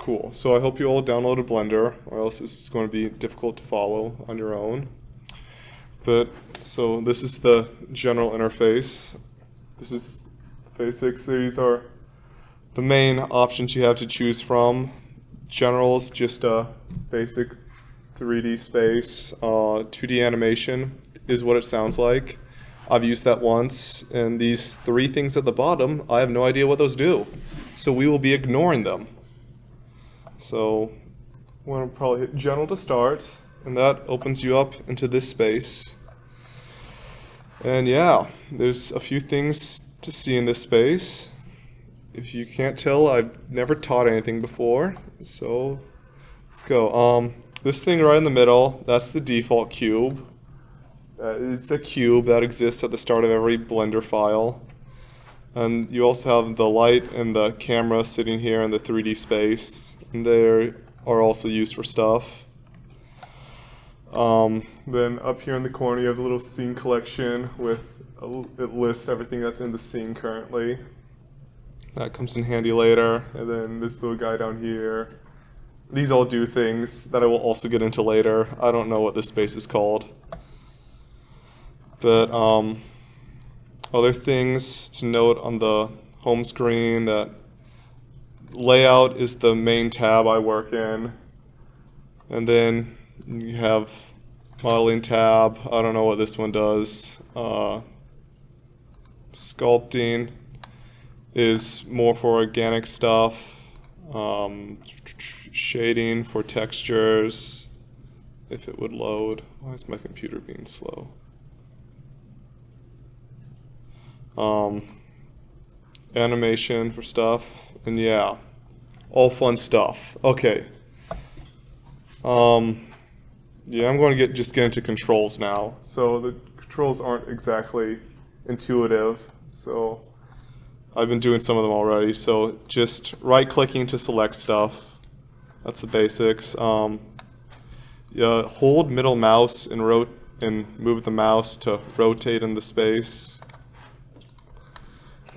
Cool. So I hope you all downloaded Blender, or else this is going to be difficult to follow on your own. But so this is the general interface. This is the basics. These are the main options you have to choose from. General is just a basic 3D space. 2D animation is what it sounds like. I've used that once, and these three things at the bottom, I have no idea what those do. So we will be ignoring them. So I'm going to probably hit General to start, and that opens you up into this space. And yeah, there's a few things to see in this space. If you can't tell, I've never taught anything before, so let's go. This thing right in the middle, that's the default cube. It's a cube that exists at the start of every Blender file. And you also have the light and the camera sitting here in the 3D space, and they are also used for stuff. Then up here in the corner you have a little scene collection with it lists everything that's in the scene currently. That comes in handy later. And then this little guy down here. These all do things that I will also get into later. I don't know what this space is called. But other things to note on the home screen, that layout is the main tab I work in. And then you have modeling tab. I don't know what this one does. Sculpting is more for organic stuff. Shading for textures, if it would load. Why is my computer being slow? Animation for stuff, and yeah, all fun stuff. Okay. Yeah, I'm going to just get into controls now. So the controls aren't exactly intuitive, so I've been doing some of them already. So just right-clicking to select stuff. That's the basics. Yeah, hold middle mouse and move the mouse to rotate in the space.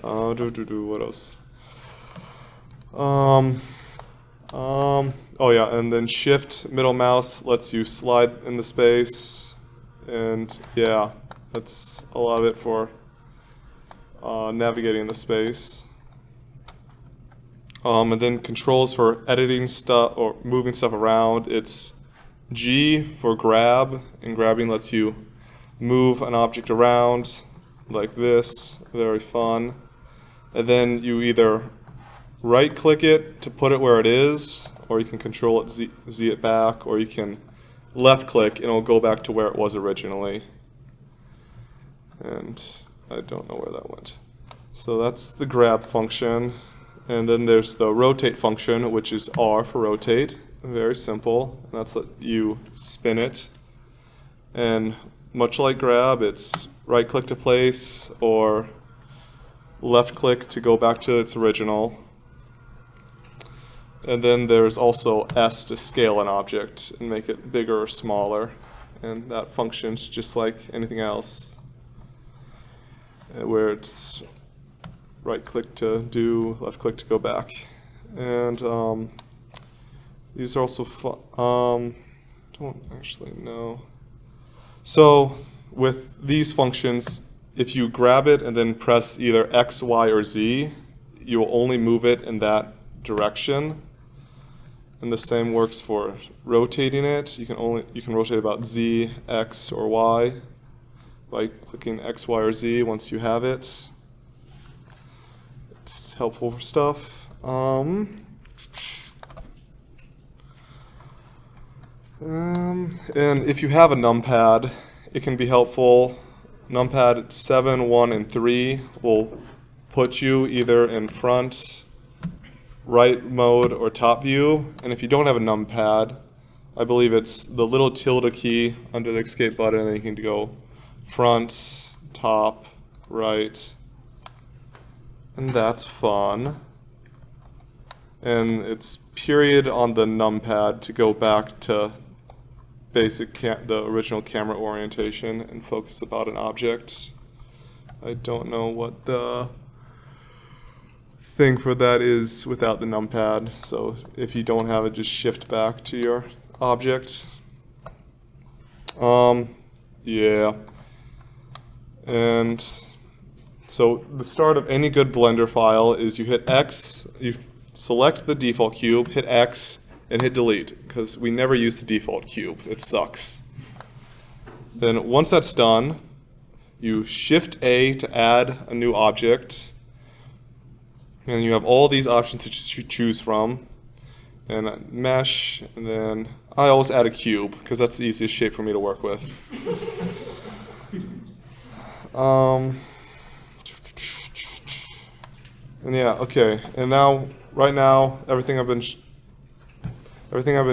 What else? Oh yeah, and then shift middle mouse lets you slide in the space, and yeah, that's a lot of it for navigating the space. And then controls for editing stuff or moving stuff around. It's G for grab, and grabbing lets you move an object around like this. Very fun. And then you either right click it to put it where it is, or you can control it, Z it back, or you can left click and it'll go back to where it was originally. And I don't know where that went. So that's the grab function. And then there's the rotate function, which is R for rotate. Very simple. And that's let you spin it. And much like grab, it's right click to place or left click to go back to its original. And then there's also S to scale an object and make it bigger or smaller. And that functions just like anything else, where it's right click to do, left click to go back. And these are also don't actually know. So with these functions, if you grab it and then press either X, Y, or Z, you will only move it in that direction. And the same works for rotating it. You can rotate about Z, X, or Y by clicking X, Y, or Z once you have it. It's helpful for stuff. And if you have a numpad, it can be helpful. Numpad 7, 1, and 3 will put you either in front, right mode, or top view. And if you don't have a numpad, I believe it's the little tilde key under the escape button, and then you can go front, top, right. And that's fun. And it's period on the numpad to go back to the original camera orientation and focus about an object. I don't know what the thing for that is without the numpad. So if you don't have it, just shift back to your object. Yeah. And so the start of any good Blender file is you hit X, you select the default cube, hit X, and hit delete, because we never use the default cube. It sucks. Then once that's done, you shift A to add a new object, and you have all these options to choose from, and mesh, and then I always add a cube, because that's the easiest shape for me to work with. And yeah, okay. And now, right now, everything I've been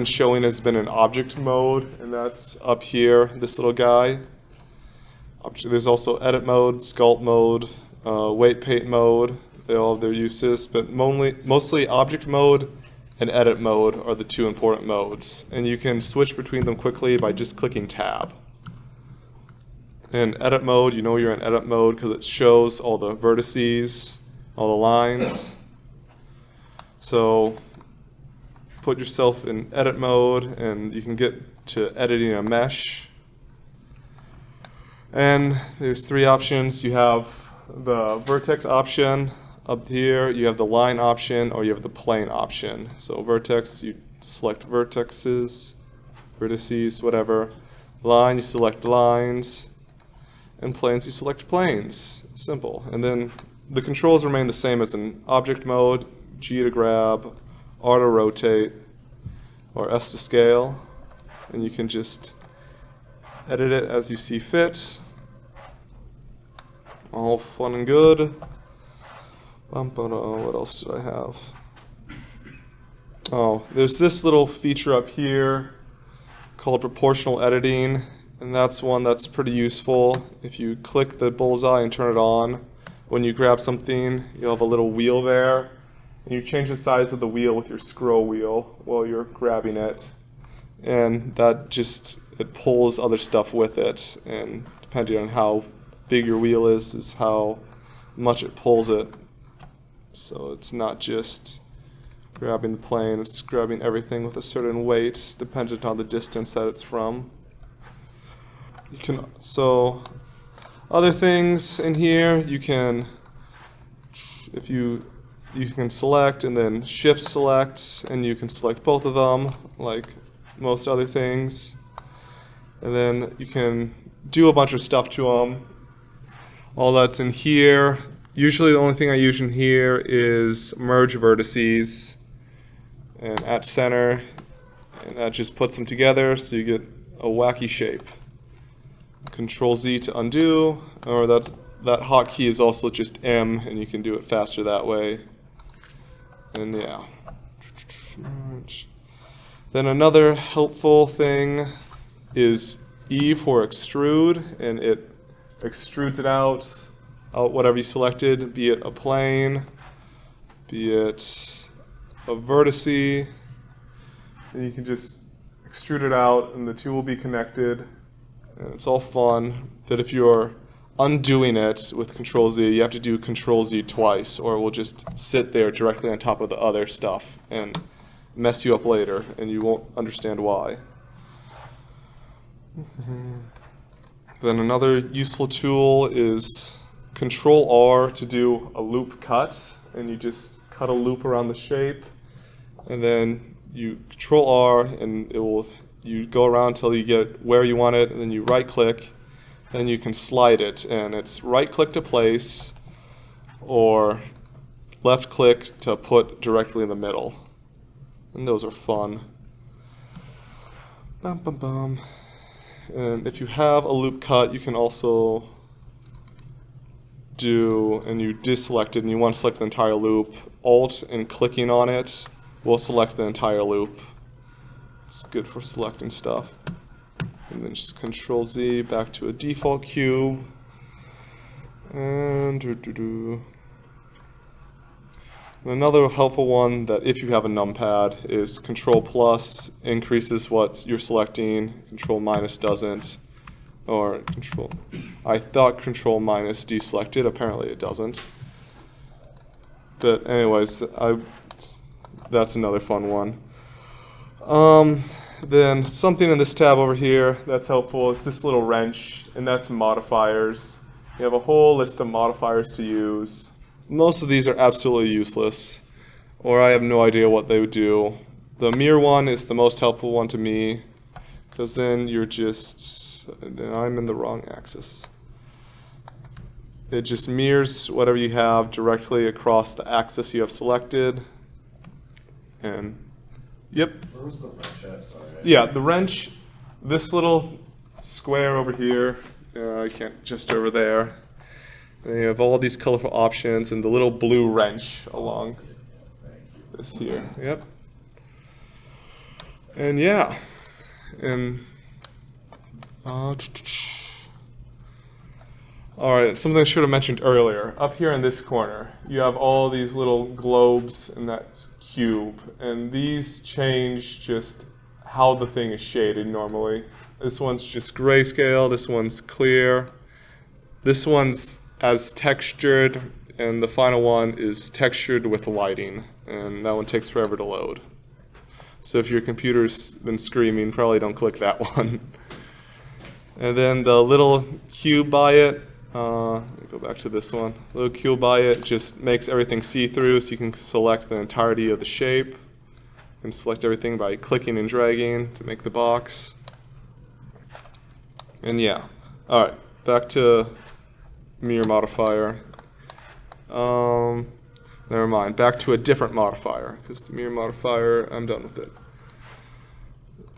showing has been in object mode, and that's up here, this little guy. There's also edit mode, sculpt mode, weight paint mode. They all have their uses, but mostly object mode and edit mode are the two important modes. And you can switch between them quickly by just clicking tab. In edit mode, you know you're in edit mode because it shows all the vertices, all the lines. So put yourself in edit mode and you can get to editing a mesh. And there's three options. You have the vertex option up here, you have the line option, or you have the plane option. So vertex, you select vertices, whatever. Line, you select lines. And planes, you select planes. Simple. And then the controls remain the same as in object mode: G to grab, R to rotate, or S to scale. And you can just edit it as you see fit. All fun and good. What else did I have? Oh, there's this little feature up here called proportional editing. And that's one that's pretty useful. If you click the bullseye and turn it on, when you grab something, you'll have a little wheel there. And you change the size of the wheel with your scroll wheel while you're grabbing it. And that just, it pulls other stuff with it. And depending on how big your wheel is how much it pulls it. So it's not just grabbing the plane, it's grabbing everything with a certain weight, dependent on the distance that it's from. You can, so other things in here, you can, if you can select and then shift select, and you can select both of them like most other things, and then you can do a bunch of stuff to them. All that's in here. Usually the only thing I use in here is merge vertices and at center, and that just puts them together so you get a wacky shape. Control Z to undo, or that hotkey is also just M, and you can do it faster that way. And yeah. Then another helpful thing is E for extrude, and it extrudes it out whatever you selected, be it a plane, be it a vertice, and you can just extrude it out and the two will be connected. And it's all fun, but if you're undoing it with Control Z, you have to do Control Z twice, or it will just sit there directly on top of the other stuff and mess you up later, and you won't understand why. Then another useful tool is Control R to do a loop cut, and you just cut a loop around the shape, and then you Control R, and it will, you go around until you get where you want it, and then you right click, then you can slide it, and it's right click to place or left click to put directly in the middle. And those are fun. Bum, bum, bum. And if you have a loop cut, you can also do, and you deselect it and you want to select the entire loop, Alt and clicking on it will select the entire loop. It's good for selecting stuff. And then just Control Z back to a default cube. And another helpful one that if you have a numpad is Control plus increases what you're selecting, Control minus doesn't, or Control, I thought Control minus deselected, apparently it doesn't. But anyways, that's another fun one. Then something in this tab over here that's helpful is this little wrench, and that's modifiers. You have a whole list of modifiers to use. Most of these are absolutely useless, or I have no idea what they would do. The mirror one is the most helpful one to me, because then I'm in the wrong axis. It just mirrors whatever you have directly across the axis you have selected. And yep. Where's the wrench at? Sorry. Yeah, the wrench, this little square over here, I can't gesture over there. And you have all these colorful options and the little blue wrench along this here. Yep. And yeah. And alright, something I should have mentioned earlier. Up here in this corner, you have all these little globes in that cube, and these change just how the thing is shaded normally. This one's just grayscale, this one's clear, this one's as textured, and the final one is textured with lighting, and that one takes forever to load. So if your computer's been screaming, probably don't click that one. And then the little cube by it, let me go back to this one. The little cube by it just makes everything see-through, so you can select the entirety of the shape. You can select everything by clicking and dragging to make the box. And yeah, all right, back to mirror modifier. Never mind, back to a different modifier, because the mirror modifier, I'm done with it.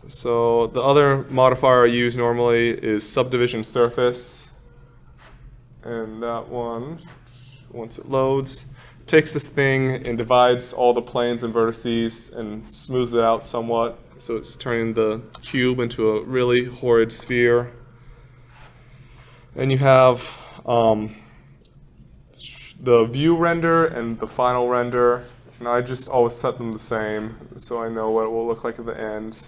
So the other modifier I use normally is subdivision surface. And that one, once it loads, takes this thing and divides all the planes and vertices and smooths it out somewhat. So it's turning the cube into a really horrid sphere. And you have the view render and the final render. And I just always set them the same, so I know what it will look like at the end.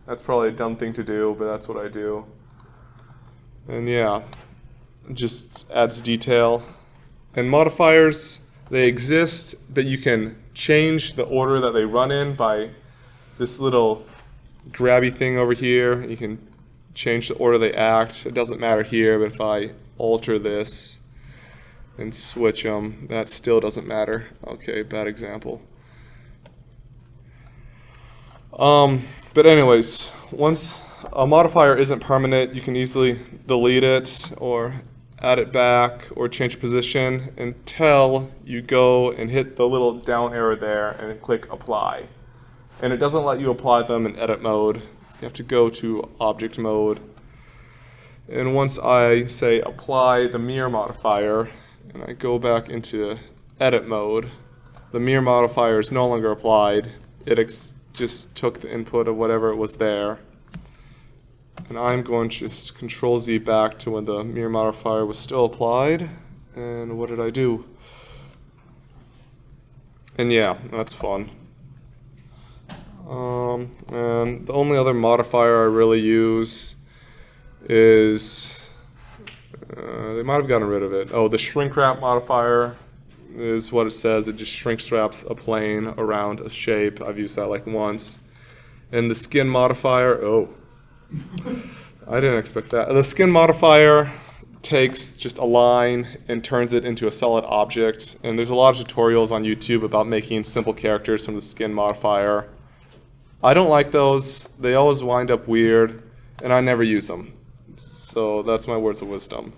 That's probably a dumb thing to do, but that's what I do. And yeah. Just adds detail. And modifiers, they exist, but you can change the order that they run in by this little grabby thing over here. You can change the order they act. It doesn't matter here, but if I alter this and switch them, that still doesn't matter. Okay, bad example. But anyways, once a modifier isn't permanent, you can easily delete it or add it back or change position until you go and hit the little down arrow there and click apply. And it doesn't let you apply them in edit mode. You have to go to object mode. And once I say apply the mirror modifier and I go back into edit mode, the mirror modifier is no longer applied. It just took the input of whatever was there. And I'm going to just Control Z back to when the mirror modifier was still applied. And what did I do? And yeah, that's fun. And the only other modifier I really use is, they might have gotten rid of it. Oh, the shrink wrap modifier is what it says. It just shrink wraps a plane around a shape. I've used that like once. And the skin modifier, I didn't expect that. The skin modifier takes just a line and turns it into a solid object. And there's a lot of tutorials on YouTube about making simple characters from the skin modifier. I don't like those. They always wind up weird, and I never use them. So that's my words of wisdom.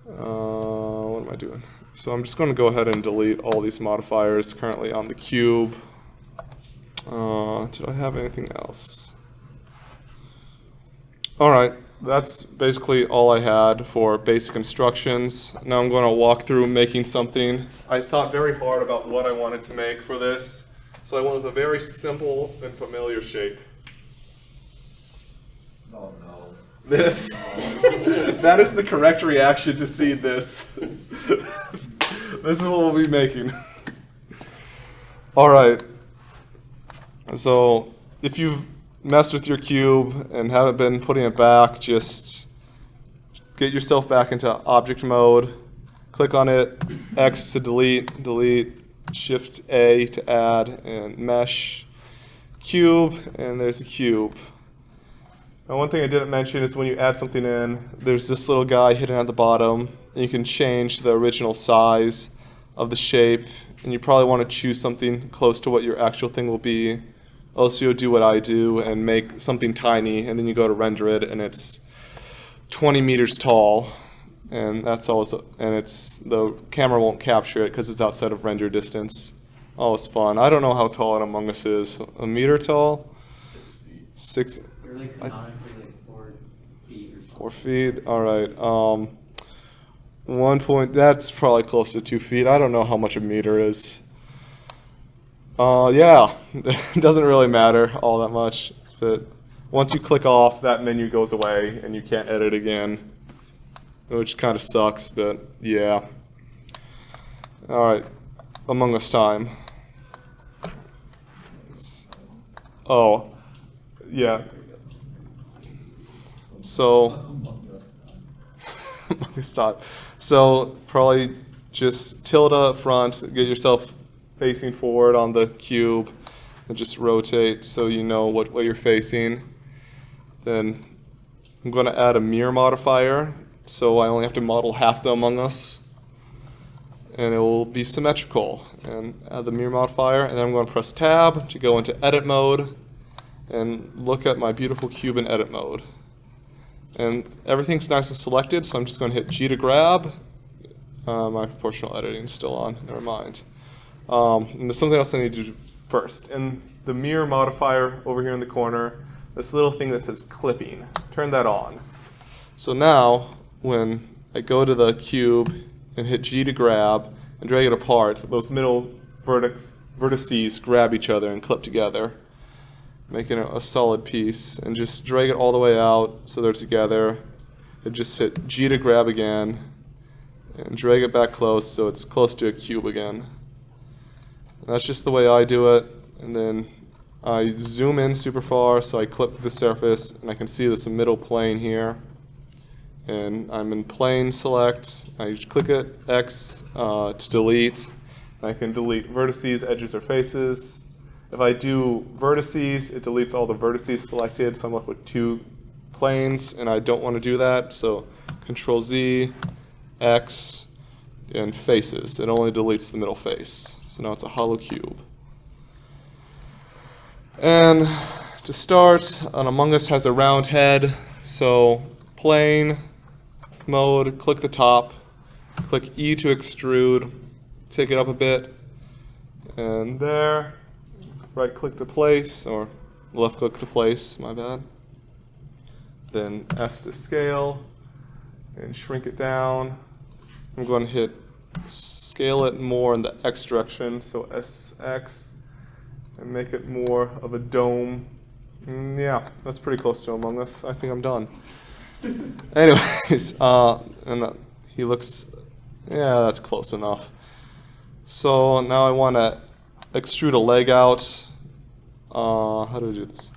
What am I doing? So I'm just going to go ahead and delete all these modifiers currently on the cube. Did I have anything else? Alright, that's basically all I had for basic instructions. Now I'm going to walk through making something. I thought very hard about what I wanted to make for this, so I went with a very simple and familiar shape. Oh no. This. That is the correct reaction to see this. This is what we'll be making. Alright. So, if you've messed with your cube and haven't been putting it back, just get yourself back into object mode. click on it, X to delete, delete, Shift A to add, and mesh, cube, and there's a cube. Now one thing I didn't mention is when you add something in, there's this little guy hidden at the bottom, and you can change the original size of the shape, and you probably want to choose something close to what your actual thing will be. Also, you'll do what I do and make something tiny, and then you go to render it, and it's 20 meters tall, and that's always, and it's, the camera won't capture it because it's outside of render distance. Always fun. I don't know how tall an Among Us is. A meter tall? 6 feet. 6. They're like canonically like 4 feet or something. 4 feet. All right. 1 point. That's probably close to 2 feet. I don't know how much a meter is. Yeah, it doesn't really matter all that much. But once you click off, that menu goes away and you can't edit again, which kind of sucks. But yeah. All right. Among Us time. Oh, yeah. So, Among Us time. So probably just tilde up front, get yourself facing forward on the cube, and just rotate so you know what way you're facing. Then I'm going to add a mirror modifier, so I only have to model half the Among Us, and it will be symmetrical. And add the mirror modifier, and then I'm going to press tab to go into edit mode and look at my beautiful cube in edit mode. And everything's nice and selected, so I'm just going to hit G to grab. My proportional editing is still on, never mind. And there's something else I need to do first. In the mirror modifier over here in the corner, this little thing that says clipping, turn that on. So now, when I go to the cube and hit G to grab and drag it apart, those middle vertices grab each other and clip together, making it a solid piece. And just drag it all the way out so they're together. And just hit G to grab again and drag it back close so it's close to a cube again. And that's just the way I do it. And then I zoom in super far so I clip the surface and I can see this middle plane here. And I'm in plane select. I click it, X to delete. I can delete vertices, edges, or faces. If I do vertices, it deletes all the vertices selected, so I'm left with 2 planes, and I don't want to do that, so Control Z, X, and faces. It only deletes the middle face. So now it's a hollow cube. And to start, an Among Us has a round head, so plane mode, click the top, click E to extrude, take it up a bit, and there, right click to place, or left click to place, my bad. Then S to scale, and shrink it down. I'm going to hit scale it more in the X direction, so SX, and make it more of a dome. Yeah, that's pretty close to Among Us. I think I'm done. Anyways, he looks, yeah, that's close enough. So now I want to extrude a leg out. How do I do this?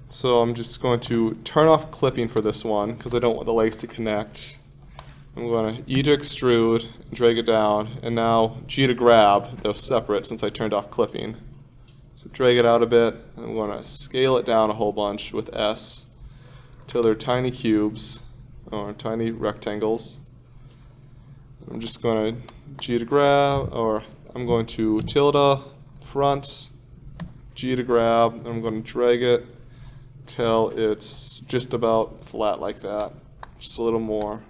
So I'm just going to turn off clipping for this one because I don't want the legs to connect. I'm going to E to extrude, drag it down, and now G to grab. They're separate since I turned off clipping. So drag it out a bit, and I'm going to scale it down a whole bunch with S till they're tiny cubes or tiny rectangles. I'm just going to G to grab, or I'm going to tilde front, G to grab, and I'm going to drag it till it's just about flat like that. Just a little more.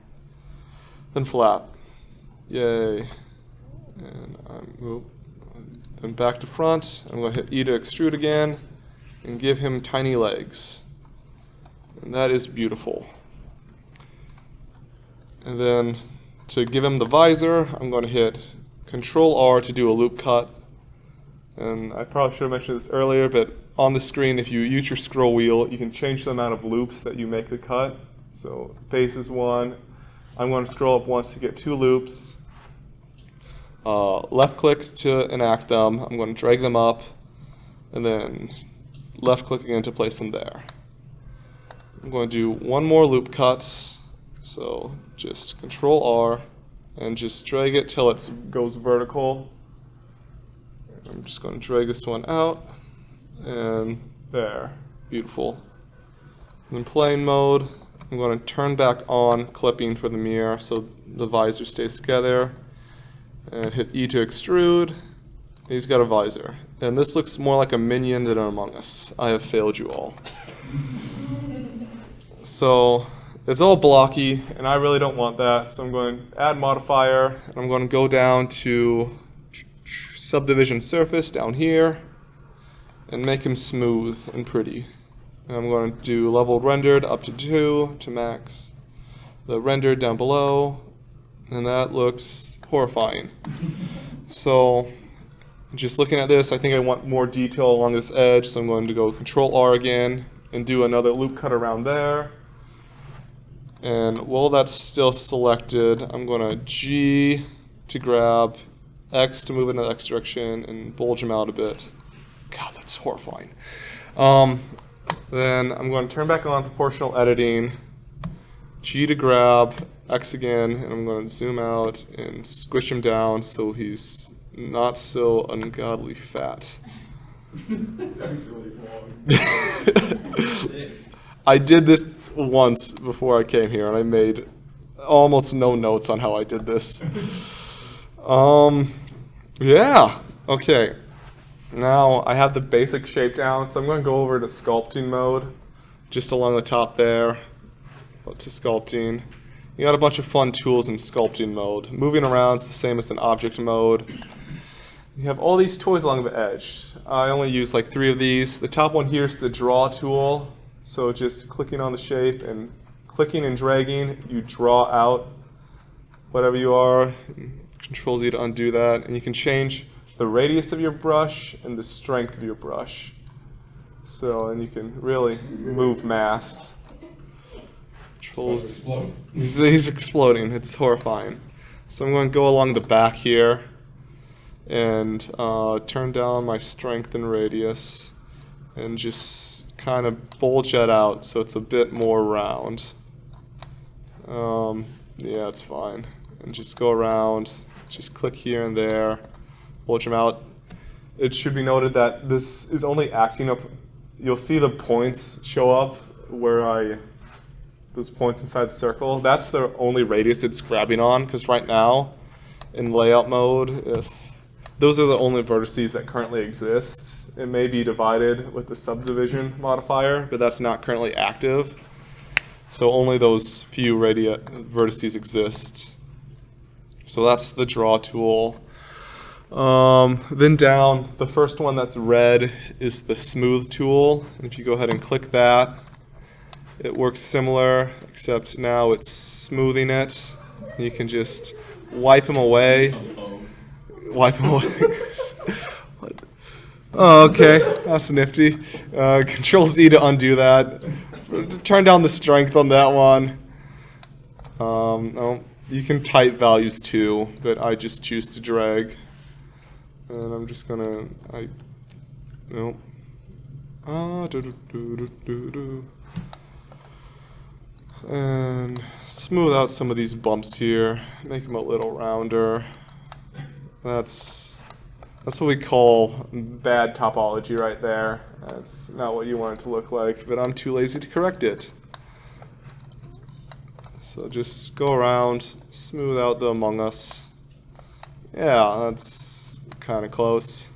Then flat. Yay. And then back to front. I'm going to hit E to extrude again and give him tiny legs. And that is beautiful. And then to give him the visor, I'm going to hit Control R to do a loop cut. And I probably should have mentioned this earlier, but on the screen, if you use your scroll wheel, you can change the amount of loops that you make the cut. So face is 1. I'm going to scroll up once to get 2 loops. Left click to enact them. I'm going to drag them up, and then left click again to place them there. I'm going to do 1 more loop cut. So just Control R, and just drag it till it goes vertical. I'm just going to drag this one out, and there, beautiful. In plane mode, I'm going to turn back on clipping for the mirror so the visor stays together, and hit E to extrude. He's got a visor, and this looks more like a minion than an Among Us. I have failed you all. So it's all blocky, and I really don't want that, so I'm going to add modifier, and I'm going to go down to subdivision surface down here and make him smooth and pretty. And I'm going to do leveled rendered up to 2 to max. The rendered down below, and that looks horrifying. So just looking at this, I think I want more detail along this edge, so I'm going to go Control R again and do another loop cut around there. And while that's still selected, I'm going to G to grab, X to move in the X direction, and bulge him out a bit. God, that's horrifying. Then I'm going to turn back on proportional editing, G to grab, X again, and I'm going to zoom out and squish him down so he's not so ungodly fat. That's really long. I did this once before I came here, and I made almost no notes on how I did this. Yeah, okay. Now I have the basic shape down, so I'm going to go over to sculpting mode, just along the top there, to sculpting. You got a bunch of fun tools in sculpting mode. Moving around is the same as in object mode. You have all these toys along the edge. I only use like 3 of these. The top one here is the draw tool, so just clicking on the shape and clicking and dragging, you draw out whatever you are. Control Z to undo that, and you can change the radius of your brush and the strength of your brush. So, and you can really move mass. Controls. He's exploding. It's horrifying. So I'm going to go along the back here and turn down my strength and radius, and just kind of bulge that out so it's a bit more round. Yeah, it's fine. And just go around, just click here and there, bulge them out. It should be noted that this is only acting up. You'll see the points show up where those points inside the circle. That's the only radius it's grabbing on, because right now, in layout mode, those are the only vertices that currently exist. It may be divided with the subdivision modifier, but that's not currently active. So only those few vertices exist. So that's the draw tool. Then down, the first one that's red is the smooth tool. And if you go ahead and click that, it works similar, except now it's smoothing it. You can just wipe them away. Wipe them away. Oh, okay, that's nifty. Control Z to undo that. Turn down the strength on that one. Oh, you can type values too, but I just choose to drag. And I'm just gonna, and smooth out some of these bumps here, make them a little rounder. That's what we call bad topology right there. That's not what you want it to look like, but I'm too lazy to correct it. So just go around, smooth out the Among Us. Yeah, that's kind of close.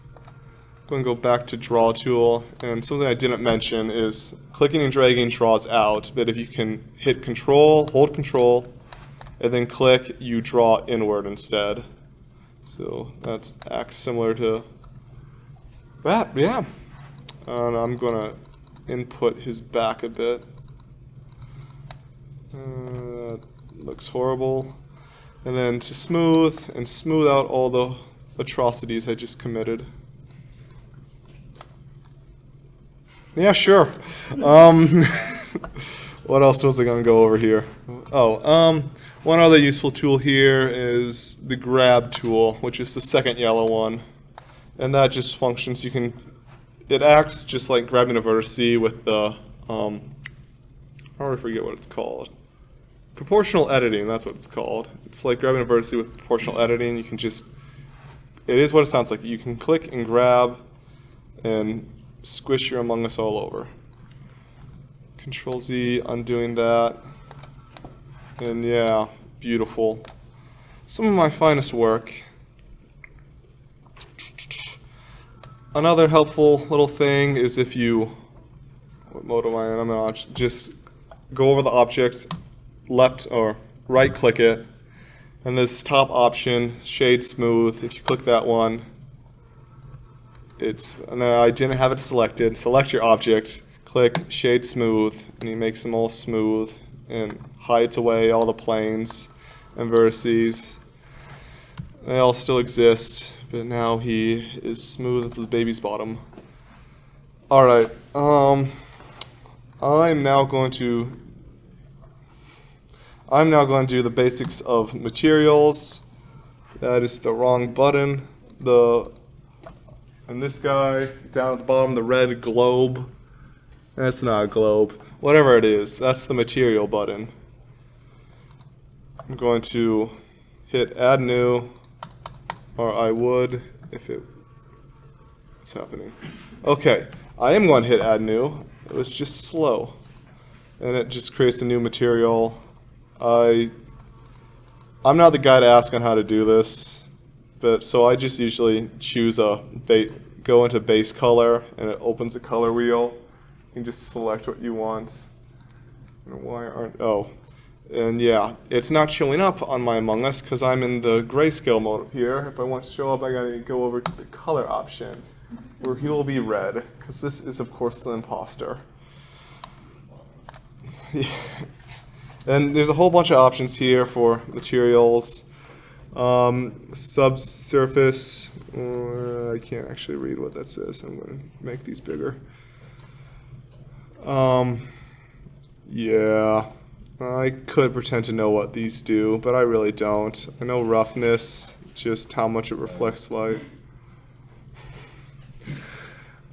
I'm going to go back to draw tool, and something I didn't mention is clicking and dragging draws out, but if you can hit control, hold control, and then click, you draw inward instead. So that acts similar to that, yeah. And I'm going to input his back a bit. That looks horrible. And then to smooth out all the atrocities I just committed. Yeah, sure. What else was I going to go over here? Oh, one other useful tool here is the grab tool, which is the second yellow one. And that just functions, it acts just like grabbing a vertice with the, I already forget what it's called. proportional editing, that's what it's called. It's like grabbing a vertex with proportional editing. You can just, it is what it sounds like. You can click and grab and squish your Among Us all over. Control Z, undoing that. And yeah, beautiful. Some of my finest work. Another helpful little thing is if you, what mode am I in? I'm in just go over the object, left or right click it, and this top option, shade smooth, if you click that one, and I didn't have it selected, select your object, click shade smooth, and he makes them all smooth and hides away all the planes and vertices. They all still exist, but now he is smooth as the baby's bottom. Alright, I'm now going to do the basics of materials. That is the wrong button. And this guy down at the bottom, the red globe. That's not a globe. Whatever it is, that's the material button. I'm going to hit add new, or I would if it. What's happening? Okay, I am going to hit add new. It was just slow, and it just creates a new material. I'm not the guy to ask on how to do this, but so I just usually choose go into base color, and it opens the color wheel. You can just select what you want. And why aren't, oh, and yeah, it's not showing up on my Among Us because I'm in the grayscale mode here. If I want to show up, I gotta go over to the color option, where he will be red, because this is of course the imposter. And there's a whole bunch of options here for materials. Subsurface, I can't actually read what that says. I'm going to make these bigger. Yeah, I could pretend to know what these do, but I really don't. I know roughness, just how much it reflects light.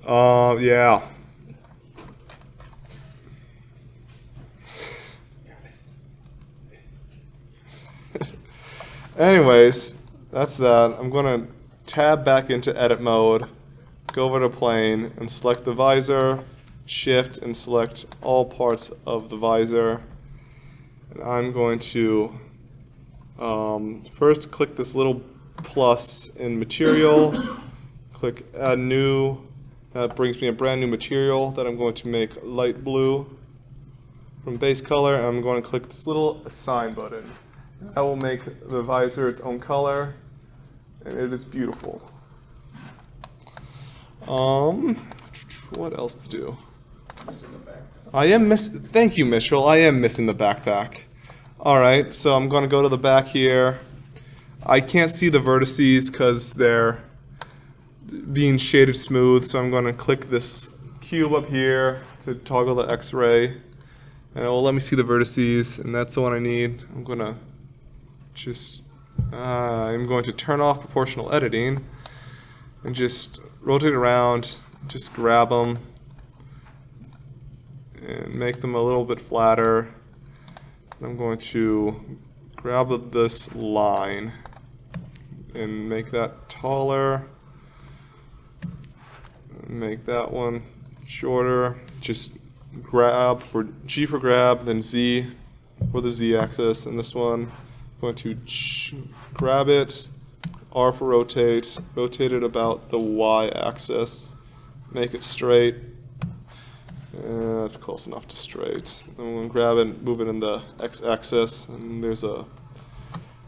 Yeah. Anyways, that's that. I'm going to tab back into edit mode, go over to plane, and select the visor, shift, and select all parts of the visor. And I'm going to first click this little plus in material, click add new. That brings me a brand new material that I'm going to make light blue from base color, and I'm going to click this little assign button. I will make the visor its own color, and it is beautiful. What else to do? I am thank you, Mitchell. I am missing the backpack. Alright, so I'm going to go to the back here. I can't see the vertices because they're being shaded smooth, so I'm going to click this cube up here to toggle the X-ray, and it will let me see the vertices, and that's the one I need. I'm going to turn off proportional editing and just rotate around, just grab them and make them a little bit flatter. I'm going to grab this line and make that taller, make that one shorter, just grab for G for grab, then Z for the Z axis, and this one I'm going to grab it, R for rotate, rotate it about the Y axis, make it straight. That's close enough to straight. I'm going to grab it, move it in the X axis, and there's a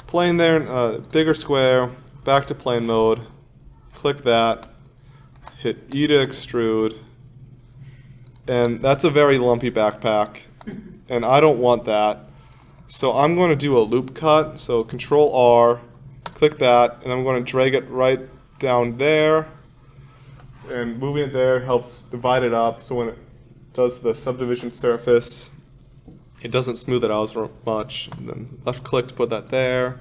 plane there, bigger square, back to plane mode, click that, hit E to extrude, and that's a very lumpy backpack, and I don't want that. So I'm going to do a loop cut, so Control R, click that, and I'm going to drag it right down there, and moving it there helps divide it up, so when it does the subdivision surface, it doesn't smooth it out as much. And then left click to put that there.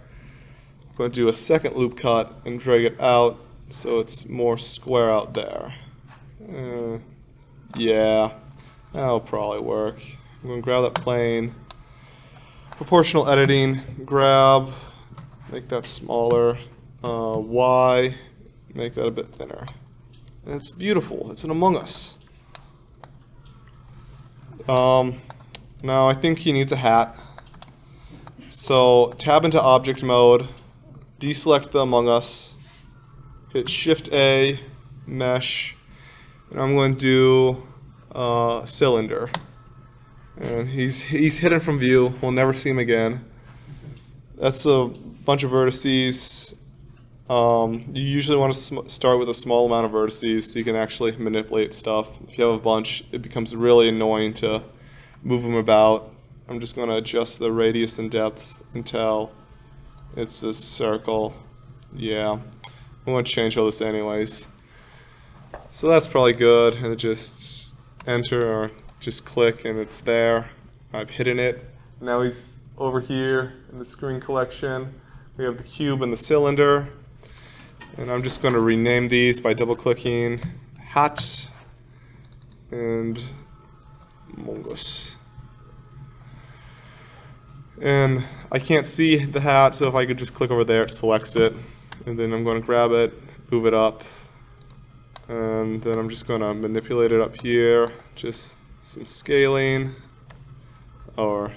I'm going to do a second loop cut and drag it out so it's more square out there. Yeah, that'll probably work. I'm going to grab that plane, proportional editing, grab, make that smaller, Y, make that a bit thinner. And it's beautiful. It's an Among Us. Now I think he needs a hat. So tab into object mode, deselect the Among Us, hit Shift A, mesh, and I'm going to do cylinder. And he's hidden from view. We'll never see him again. That's a bunch of vertices. You usually want to start with a small amount of vertices so you can actually manipulate stuff. If you have a bunch, it becomes really annoying to move them about. I'm just going to adjust the radius and depth until it's a circle. Yeah, I'm going to change all this anyways. So that's probably good. And just enter or just click and it's there. I've hidden it. Now he's over here in the screen collection. We have the cube and the cylinder. And I'm just going to rename these by double clicking hat and Among Us. And I can't see the hat, so if I could just click over there, it selects it. And then I'm going to grab it, move it up. And then I'm just going to manipulate it up here. Just some scaling. Or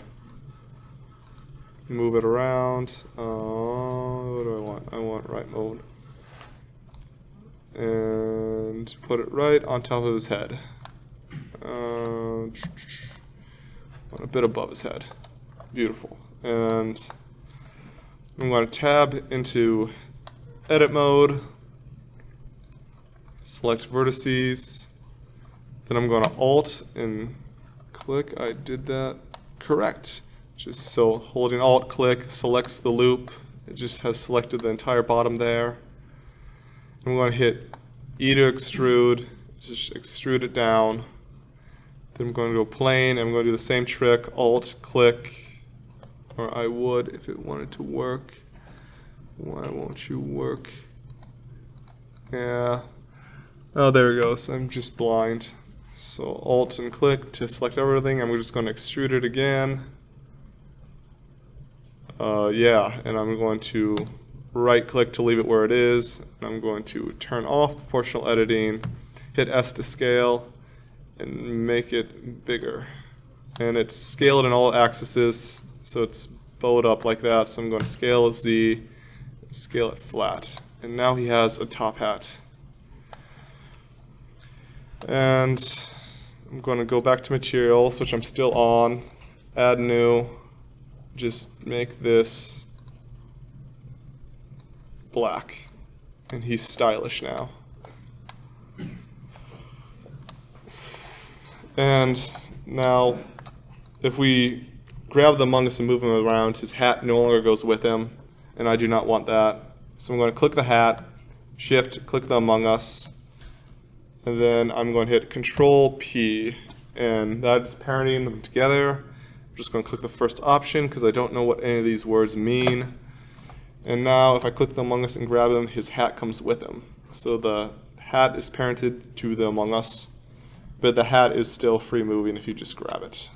move it around. What do I want? I want right mode. And put it right on top of his head. A bit above his head. Beautiful. And I'm going to tab into edit mode, select vertices, then I'm going to alt and click. I did that correct. Just so holding alt click selects the loop. It just has selected the entire bottom there. I'm going to hit E to extrude, just extrude it down. Then I'm going to go plane. I'm going to do the same trick, alt click. Or I would if it wanted to work. Why won't you work? Yeah. Oh, there it goes. I'm just blind. So Alt and click to select everything. I'm just going to extrude it again. Yeah, and I'm going to right click to leave it where it is. And I'm going to turn off proportional editing, hit S to scale, and make it bigger. And it's scaled in all axes. So it's bowed up like that, so I'm going to scale Z, and scale it flat. And now he has a top hat. And I'm going to go back to materials, which I'm still on, add new, just make this black. And he's stylish now. And now, if we grab the Among Us and move him around, his hat no longer goes with him, and I do not want that. So I'm going to click the hat, shift, click the Among Us, and then I'm going to hit Control P, and that's parenting them together. I'm just going to click the first option because I don't know what any of these words mean. And now if I click the Among Us and grab him, his hat comes with him. So the hat is parented to the Among Us, but the hat is still free moving if you just grab it.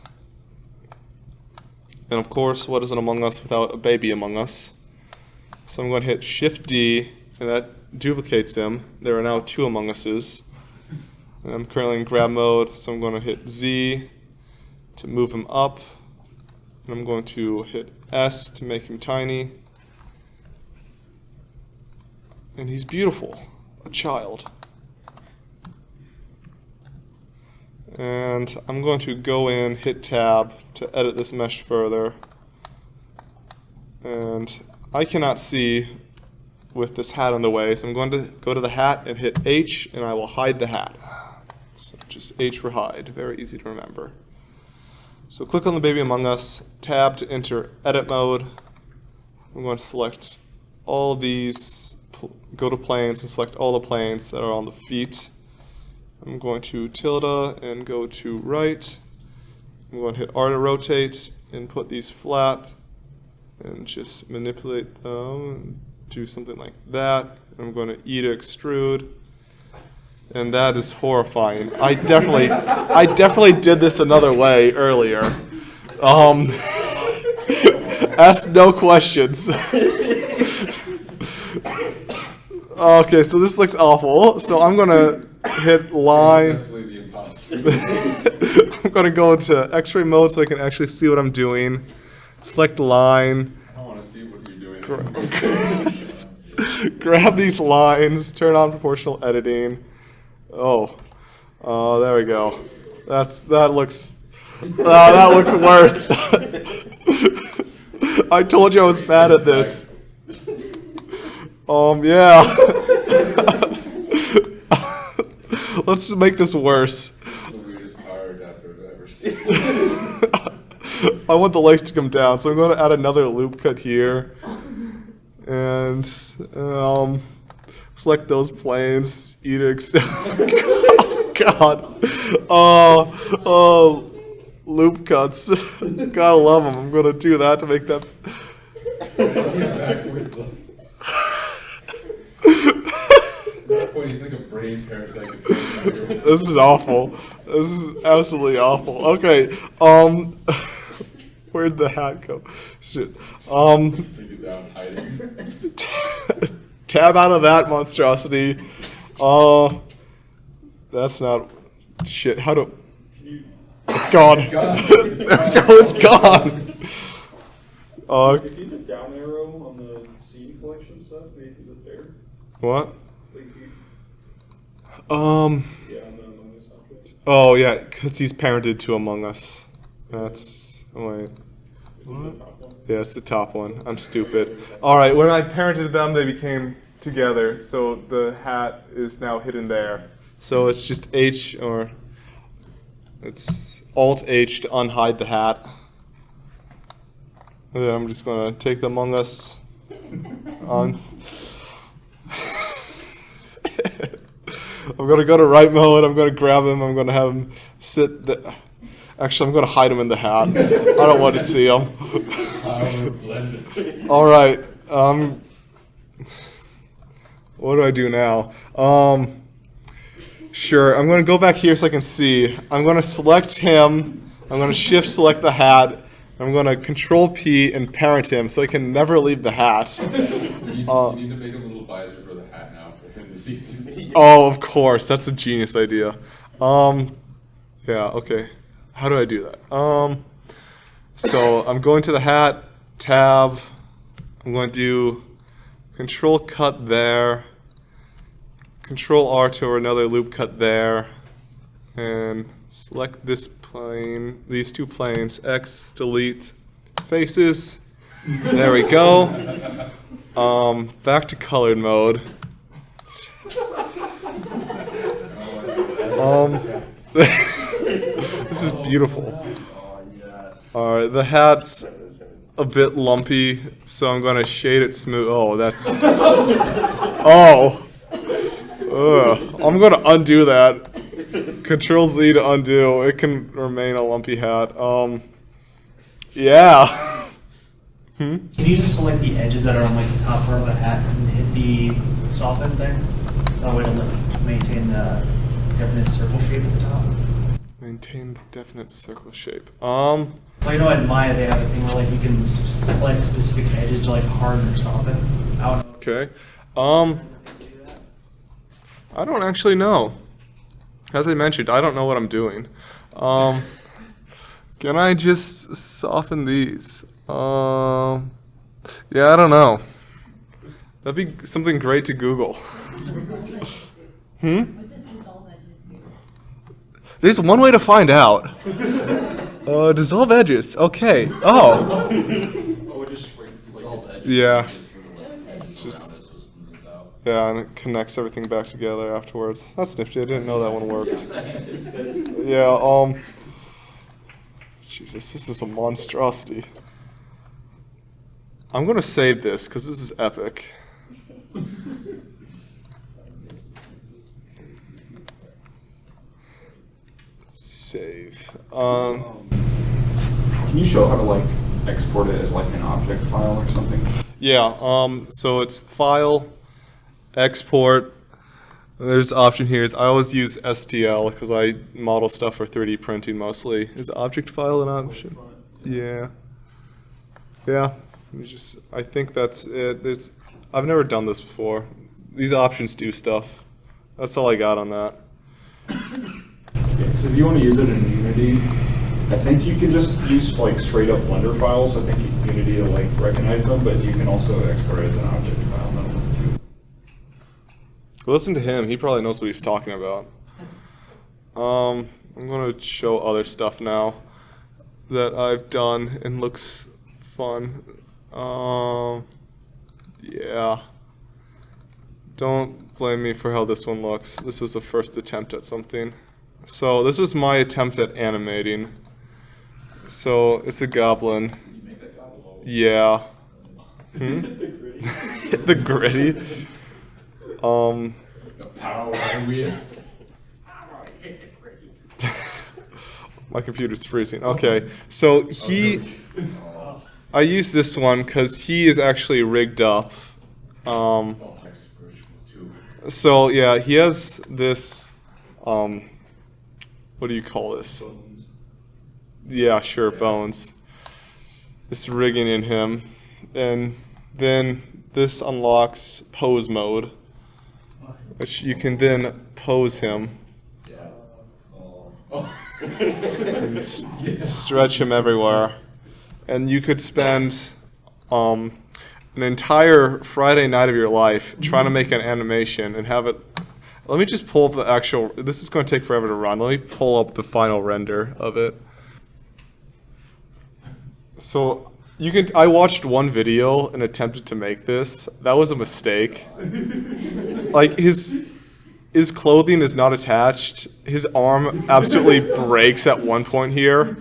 And of course, what is an Among Us without a baby Among Us? So I'm going to hit Shift D, and that duplicates him. There are now two Among Uses. And I'm currently in grab mode, so I'm going to hit Z to move him up. And I'm going to hit S to make him tiny. And he's beautiful, a child. And I'm going to go in, hit tab to edit this mesh further. And I cannot see with this hat in the way, so I'm going to go to the hat and hit H, and I will hide the hat. So just H for hide, very easy to remember. So click on the baby Among Us, tab to enter edit mode. I'm going to select all these, go to planes and select all the planes that are on the feet. I'm going to tilde and go to right. I'm going to hit R to rotate and put these flat and just manipulate them and do something like that. I'm going to E to extrude. And that is horrifying. I definitely did this another way earlier. Ask no questions. Okay, so this looks awful. So I'm gonna hit line. Definitely the imposter. I'm gonna go into X-ray mode so I can actually see what I'm doing. Select line. I want to see what you're doing. Grab these lines. Turn on proportional editing. Oh, there we go. That looks worse. I told you I was bad at this. Yeah. Let's just make this worse. The weirdest power adapter I've ever seen. I want the legs to come down, so I'm going to add another loop cut here. And select those planes. Edicts. God. Oh, loop cuts. Gotta love them. I'm going to do that to make that. Backwards. At that point, he's like a brain parasite. This is awful. This is absolutely awful. Okay. Where'd the hat go? Shit. Take it down, hiding. Tab out of that monstrosity. That's not shit. How do? It's gone. It's gone. There we go. It's gone. If you hit the down arrow on the scene collection stuff, maybe is it there? What? Like if you, Um. yeah, on the Among Us object. Oh yeah, because he's parented to Among Us. That's wait. Is it the top one? Yeah, it's the top one. I'm stupid. All right, when I parented them, they became together. So the hat is now hidden there. So it's just H or it's Alt H to unhide the hat. And then I'm just gonna take the Among Us on. I'm gonna go to right mode. I'm gonna grab him. I'm gonna have him sit. Actually, I'm gonna hide him in the hat. I don't want to see him. Power blended. All right. What do I do now? Sure. I'm gonna go back here so I can see. I'm gonna select him. I'm gonna shift select the hat. I'm gonna Control P and parent him so I can never leave the hat. You need to make a little visor for the hat now for him to see through. Oh, of course. That's a genius idea. Yeah. Okay. How do I do that? So I'm going to the hat, tab. I'm going to do Control cut there, Control R to another loop cut there, and select this plane, these two planes, X, delete faces. There we go. Back to colored mode. This is beautiful. Alright, the hat's a bit lumpy, so I'm gonna shade it smooth. Oh, that's. Oh! Ugh. I'm gonna undo that. Control Z to undo. It can remain a lumpy hat. Yeah. Can you just select the edges that are on like the top part of the hat and hit the soften thing? So that way to maintain the definite circle shape at the top. Maintain the definite circle shape. So you know at Maya they have a thing where like you can select specific edges to like harden or soften. I don't know. Okay. I don't actually know. As I mentioned, I don't know what I'm doing. Can I just soften these? Yeah, I don't know. That'd be something great to Google. There's one way to find out. Dissolve edges. Okay. Oh. Oh, it just shrinks to like Yeah. Just. Yeah, and it connects everything back together afterwards. That's nifty. I didn't know that one worked. Yeah. Jesus, this is a monstrosity. I'm gonna save this because this is epic. Save. Can you show how to like export it as like an object file or something? Yeah. So it's file, export. There's option here. I always use STL because I model stuff for 3D printing mostly. Is object file an option? Yeah. Yeah. I think that's it. I've never done this before. These options do stuff. That's all I got on that. Because if you want to use it in Unity, I think you can just use like straight up Blender files. I think Unity will like recognize them, but you can also export it as an object file. And that'll work too. Listen to him. He probably knows what he's talking about. I'm going to show other stuff now that I've done and looks fun. Yeah. Don't blame me for how this one looks. This was the first attempt at something. So this was my attempt at animating. So it's a goblin. You make that goblin. Yeah. The gritty. The power wheel. My computer's freezing. Okay, so I use this one because he is actually rigged up. Oh, that's virtual too. So yeah, he has this. What do you call this? Bones. Yeah, sure, bones. This rigging in him, and then this unlocks pose mode, which you can then pose him. Yeah. Oh. And stretch him everywhere. And you could spend an entire Friday night of your life trying to make an animation and have it. Let me just pull up the actual. This is going to take forever to run. Let me pull up the final render of it. So you can. I watched one video and attempted to make this. That was a mistake. Like his clothing is not attached. His arm absolutely breaks at one point here.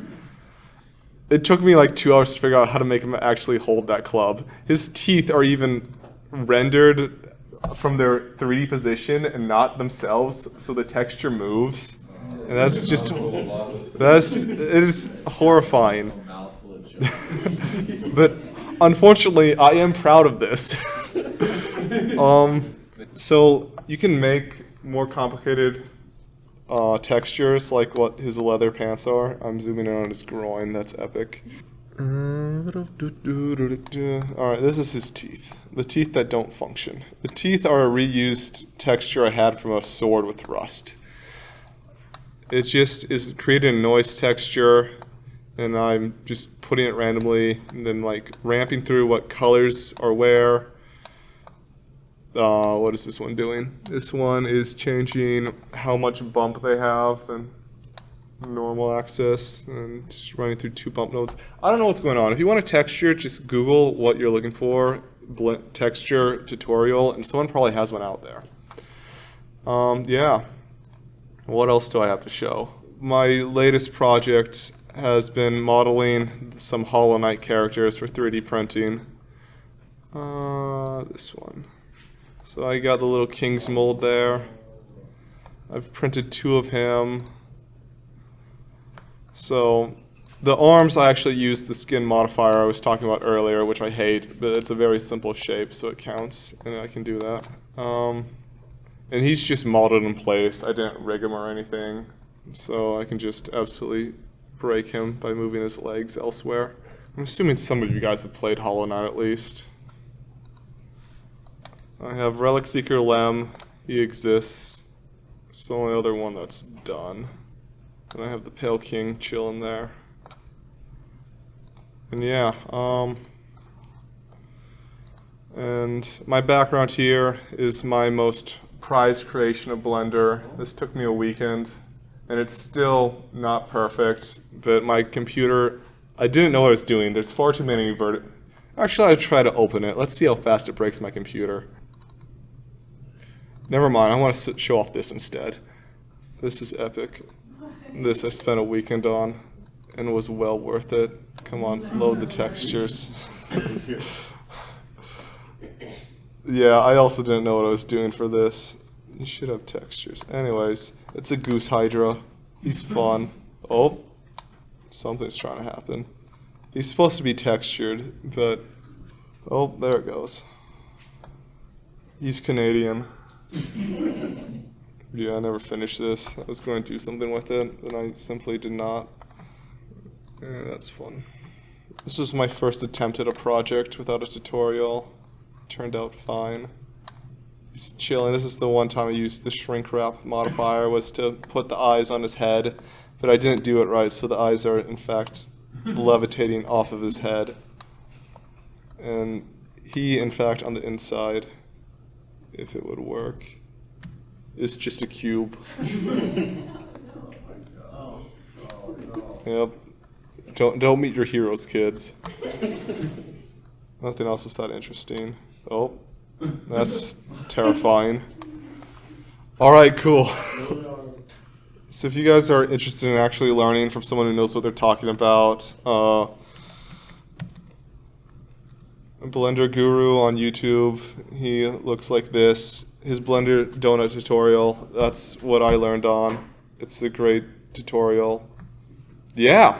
It took me like 2 hours to figure out how to make him actually hold that club. His teeth are even rendered from their 3D position and not themselves, so the texture moves. And that's just, it is horrifying. But unfortunately, I am proud of this. So you can make more complicated textures like what his leather pants are. I'm zooming in on his groin. That's epic. Alright, this is his teeth. The teeth that don't function. The teeth are a reused texture I had from a sword with rust. It just is creating a noise texture, and I'm just putting it randomly, and then like ramping through what colors are where. What is this one doing? This one is changing how much bump they have than normal access, and just running through 2 bump nodes. I don't know what's going on. If you want a texture, just Google what you're looking for, texture tutorial, and someone probably has one out there. Yeah. What else do I have to show? My latest project has been modeling some Hollow Knight characters for 3D printing. This one. So I got the little King's mold there. I've printed 2 of him. So the arms, I actually used the skin modifier I was talking about earlier, which I hate, but it's a very simple shape, so it counts, and I can do that. And he's just modeled in place. I didn't rig him or anything, so I can just absolutely break him by moving his legs elsewhere. I'm assuming some of you guys have played Hollow Knight at least. I have Relic Seeker Lem. He exists. It's the only other one that's done. And I have the Pale King chilling there. And yeah, and my background here is my most prized creation of Blender. This took me a weekend, and it's still not perfect, but my computer, I didn't know what I was doing. There's far too many Actually, I'll try to open it. Let's see how fast it breaks my computer. Never mind, I want to show off this instead. This is epic. This I spent a weekend on, and it was well worth it. Come on, load the textures. Yeah, I also didn't know what I was doing for this. You should have textures. Anyways, it's a Goose Hydra. He's fun. Oh, something's trying to happen. He's supposed to be textured, but... Oh, there it goes. He's Canadian. Yeah, I never finished this. I was going to do something with it, and I simply did not. Yeah, that's fun. This was my first attempt at a project without a tutorial. Turned out fine. He's chilling. This is the one time I used the shrink wrap modifier, was to put the eyes on his head, but I didn't do it right, so the eyes are in fact levitating off of his head. And he, in fact, on the inside, if it would work, is just a cube. Yep. Don't meet your heroes, kids. Nothing else is that interesting. Oh, that's terrifying. All right, cool. So if you guys are interested in actually learning from someone who knows what they're talking about, Blender Guru on YouTube, he looks like this. His Blender donut tutorial, that's what I learned on. It's a great tutorial. Yeah.